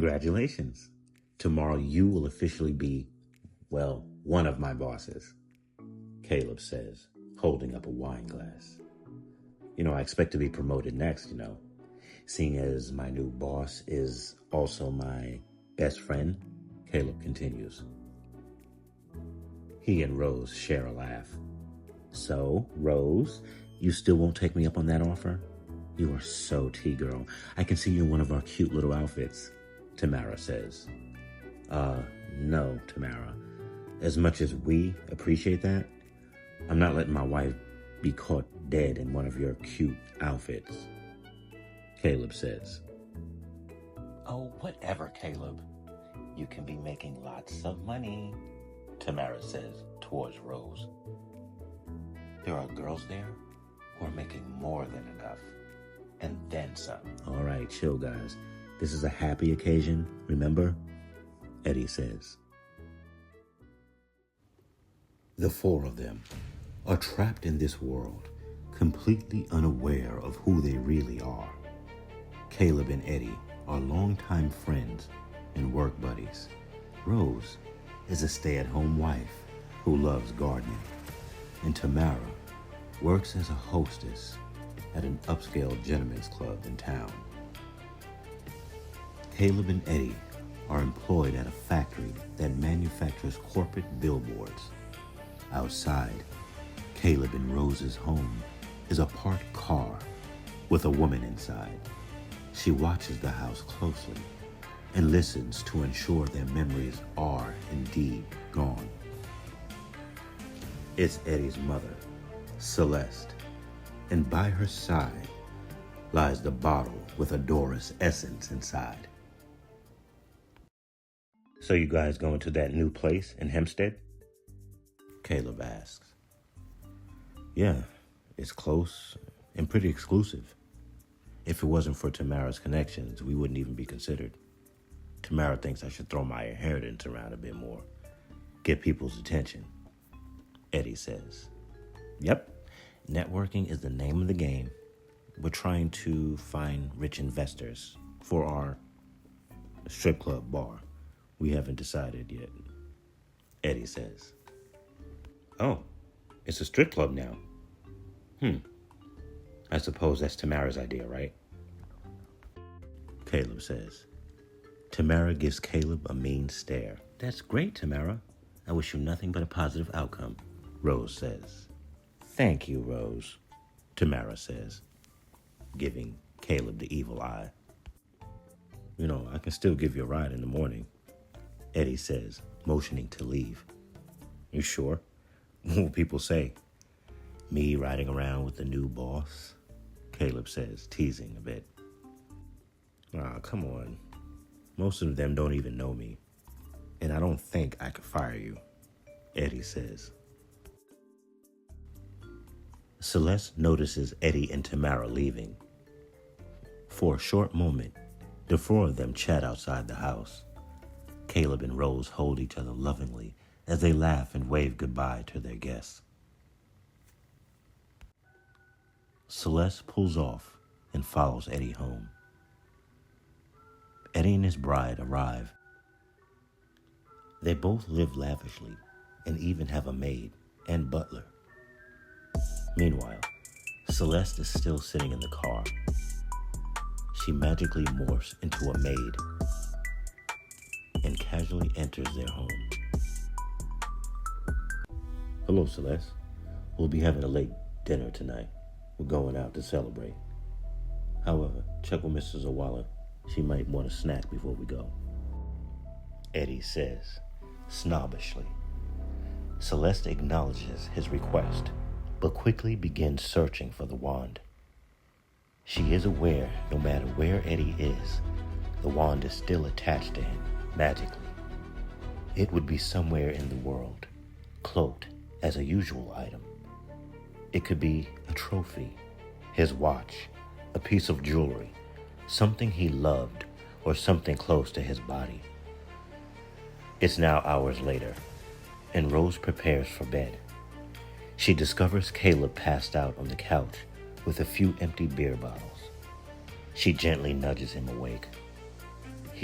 Congratulations. Tomorrow you will officially be, well, one of my bosses, Caleb says, holding up a wine glass. I expect to be promoted next, seeing as my new boss is also my best friend, Caleb continues. He and Rose share a laugh. So, Rose, you still won't take me up on that offer? You are so T-girl. I can see you in one of our cute little outfits, Tamara says. No, Tamara. As much as we appreciate that, I'm not letting my wife be caught dead in one of your cute outfits, Caleb says. Oh, whatever, Caleb. You can be making lots of money, Tamara says towards Rose. There are girls there who are making more than enough, and then some. All right, chill, guys. This is a happy occasion, remember? Eddy says. The four of them are trapped in this world, completely unaware of who they really are. Caleb and Eddy are longtime friends and work buddies. Rose is a stay-at-home wife who loves gardening, and Tamara works as a hostess at an upscale gentleman's club in town. Caleb and Eddy are employed at a factory that manufactures corporate billboards. Outside, Caleb and Rose's home is a parked car with a woman inside. She watches the house closely and listens to ensure their memories are indeed gone. It's Eddy's mother, Celeste, and by her side lies the bottle with Adora's essence inside. So you guys going to that new place in Hempstead? Caleb asks. Yeah, it's close and pretty exclusive. If it wasn't for Tamara's connections, we wouldn't even be considered. Tamara thinks I should throw my inheritance around a bit more, get people's attention, Eddy says. Yep, networking is the name of the game. We're trying to find rich investors for our strip club bar. We haven't decided yet, Eddy says. Oh, it's a strip club now. I suppose that's Tamara's idea, right? Caleb says. Tamara gives Caleb a mean stare. That's great, Tamara. I wish you nothing but a positive outcome, Rose says. Thank you, Rose, Tamara says, giving Caleb the evil eye. I can still give you a ride in the morning, Eddy says, motioning to leave. You sure? What will people say? Me riding around with the new boss? Caleb says, teasing a bit. Come on. Most of them don't even know me. And I don't think I could fire you, Eddy says. Celeste notices Eddy and Tamara leaving. For a short moment, the four of them chat outside the house. Caleb and Rose hold each other lovingly as they laugh and wave goodbye to their guests. Celeste pulls off and follows Eddy home. Eddy and his bride arrive. They both live lavishly and even have a maid and butler. Meanwhile, Celeste is still sitting in the car. She magically morphs into a maid and casually enters their home. Hello, Celeste. We'll be having a late dinner tonight. We're going out to celebrate. However, check with Mrs. Owala. She might want a snack before we go, Eddy says, snobbishly. Celeste acknowledges his request, but quickly begins searching for the wand. She is aware no matter where Eddy is, the wand is still attached to him, magically. It would be somewhere in the world, cloaked as a usual item. It could be a trophy, his watch, a piece of jewelry, something he loved, or something close to his body. It's now hours later, and Rose prepares for bed. She discovers Caleb passed out on the couch with a few empty beer bottles. She gently nudges him awake.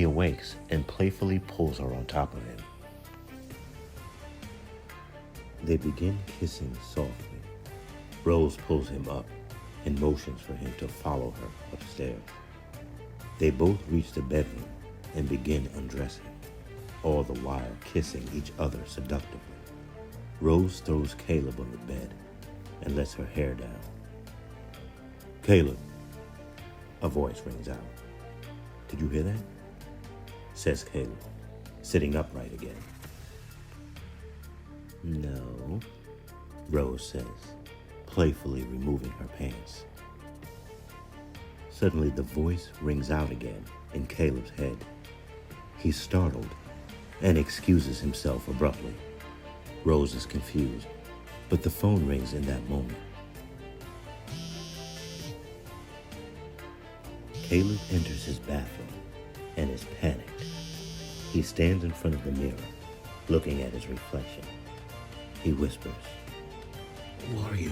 He awakes and playfully pulls her on top of him. They begin kissing softly. Rose pulls him up and motions for him to follow her upstairs. They both reach the bedroom and begin undressing, all the while kissing each other seductively. Rose throws Caleb on the bed and lets her hair down. "Caleb," a voice rings out. "Did you hear that?" says Caleb, sitting upright again. "No," Rose says, playfully removing her pants. Suddenly the voice rings out again in Caleb's head. He's startled and excuses himself abruptly. Rose is confused, but the phone rings in that moment. Caleb enters his bathroom and is panicked. He stands in front of the mirror, looking at his reflection. He whispers, "Who are you?"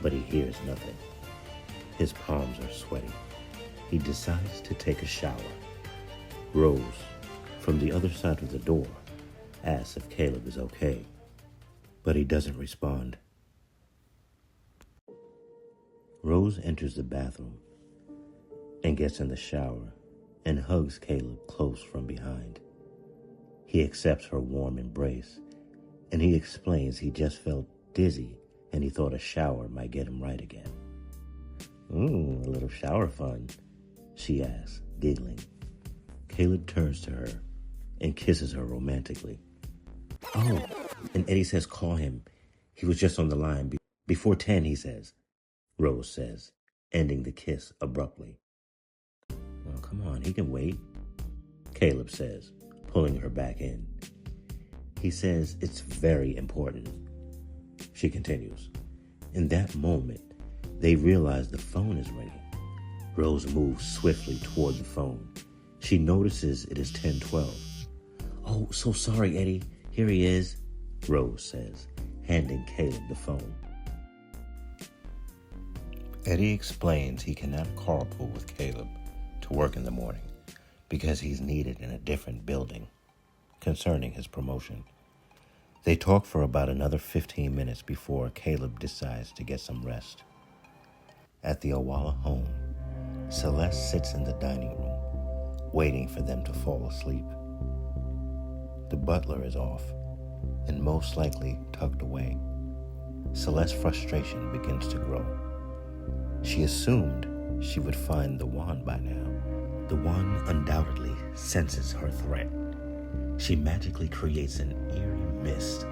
But he hears nothing. His palms are sweaty. He decides to take a shower. Rose, from the other side of the door, asks if Caleb is okay, but he doesn't respond. Rose enters the bathroom and gets in the shower and hugs Caleb close from behind. He accepts her warm embrace, and he explains he just felt dizzy and he thought a shower might get him right again. "A little shower fun," she asks, giggling. Caleb turns to her and kisses her romantically. "Oh," and Eddy says call him. He was just on the line. Before 10, he says. Rose says, ending the kiss abruptly. "Well, come on, he can wait," Caleb says, pulling her back in. He says it's very important. She continues. In that moment, they realize the phone is ringing. Rose moves swiftly toward the phone. She notices it is 10:12. "Oh, so sorry, Eddy. Here he is," Rose says, handing Caleb the phone. Eddy explains he cannot carpool with Caleb to work in the morning because he's needed in a different building concerning his promotion. They talk for about another 15 minutes before Caleb decides to get some rest. At the Awala home, Celeste sits in the dining room, waiting for them to fall asleep. The butler is off, and most likely tucked away. Celeste's frustration begins to grow. She assumed she would find the wand by now. The wand undoubtedly senses her threat. She magically creates an eerie mist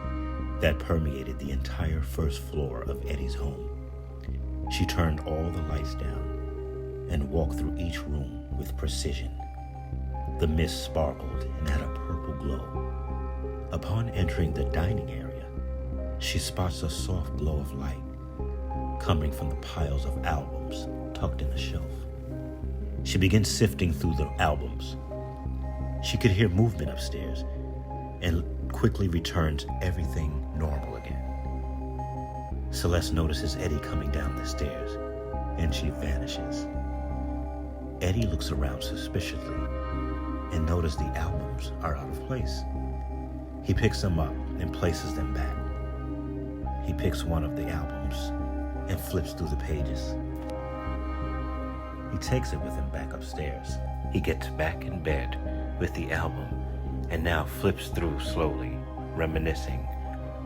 that permeated the entire first floor of Eddy's home. She turned all the lights down and walked through each room with precision. The mist sparkled and had a purple glow. Upon entering the dining area, she spots a soft glow of light coming from the piles of albums tucked in a shelf. She begins sifting through the albums. She could hear movement upstairs and quickly returns everything normal again. Celeste notices Eddy coming down the stairs, and she vanishes. Eddy looks around suspiciously and notices the albums are out of place. He picks them up and places them back. He picks one of the albums and flips through the pages. He takes it with him back upstairs. He gets back in bed with the album and now flips through slowly, reminiscing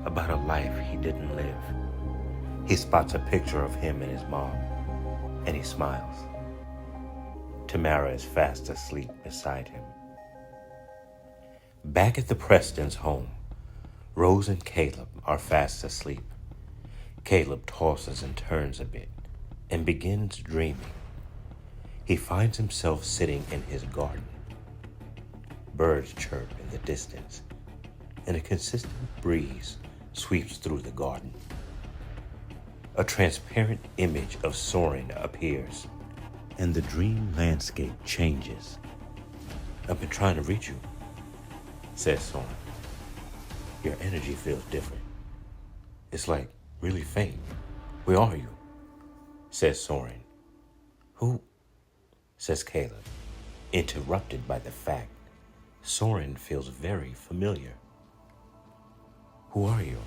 about a life he didn't live. He spots a picture of him and his mom, and he smiles. Tamara is fast asleep beside him. Back at the Prestons' home, Rose and Caleb are fast asleep. Caleb tosses and turns a bit and begins dreaming. He finds himself sitting in his garden. Birds chirp in the distance, and a consistent breeze sweeps through the garden. A transparent image of Soren appears, and the dream landscape changes. "I've been trying to reach you," says Soren. "Your energy feels different. It's like really faint. Where are you?" says Soren. "Who?" says Caleb. interrupted by the fact Soren feels very familiar. Who are you?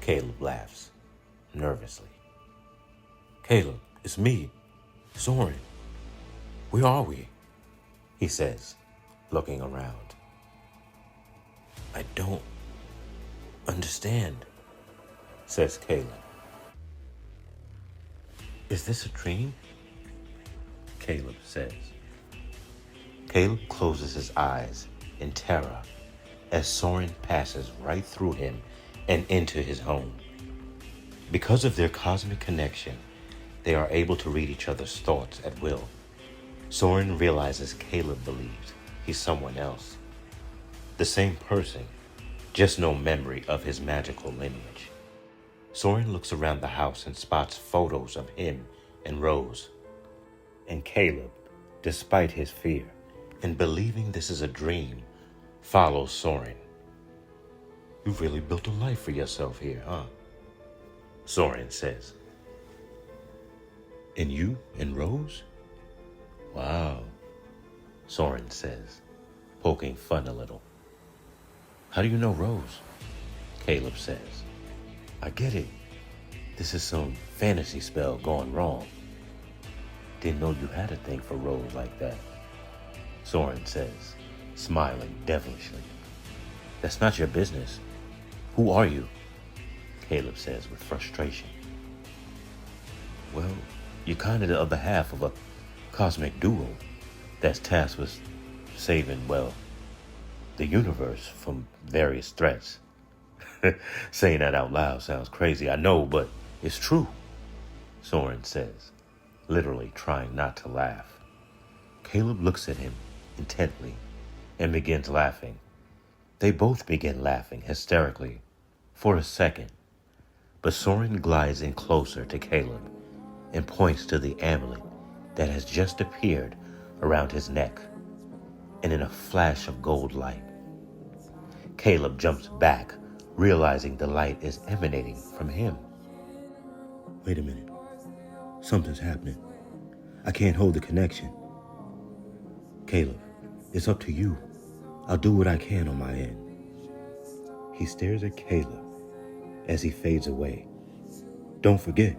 Caleb laughs, nervously. Caleb, it's me, Soren. Where are we? He says, looking around. I don't understand, says Caleb. Is this a dream? Caleb says. Caleb closes his eyes in terror as Soren passes right through him and into his home. Because of their cosmic connection, they are able to read each other's thoughts at will. Soren realizes Caleb believes he's someone else. The same person, just no memory of his magical lineage. Soren looks around the house and spots photos of him and Rose. And Caleb, despite his fear and believing this is a dream, follows Soren. You've really built a life for yourself here, huh? Soren says. And you and Rose? Wow, Soren says, poking fun a little. How do you know Rose? Caleb says. I get it. This is some fantasy spell gone wrong. Didn't know you had a thing for Rose like that, Soren says, smiling devilishly. That's not your business. Who are you? Caleb says with frustration. Well, you're kind of the other half of a cosmic duo that's tasked with saving, well, the universe from various threats. Saying that out loud sounds crazy, I know, but it's true, Soren says, literally trying not to laugh. Caleb looks at him intently and begins laughing. They both begin laughing hysterically for a second, but Soren glides in closer to Caleb and points to the amulet that has just appeared around his neck, and in a flash of gold light, Caleb jumps back, realizing the light is emanating from him. Wait a minute. Something's happening. I can't hold the connection. Caleb, it's up to you. I'll do what I can on my end. He stares at Caleb as he fades away. Don't forget,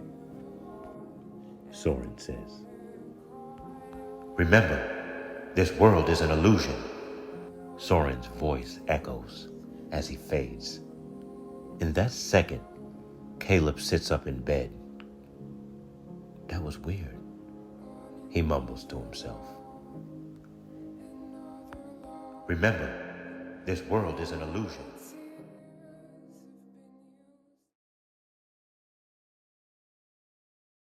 Soren says. Remember, this world is an illusion. Soren's voice echoes as he fades. In that second, Caleb sits up in bed. That was weird, he mumbles to himself. Remember, this world is an illusion.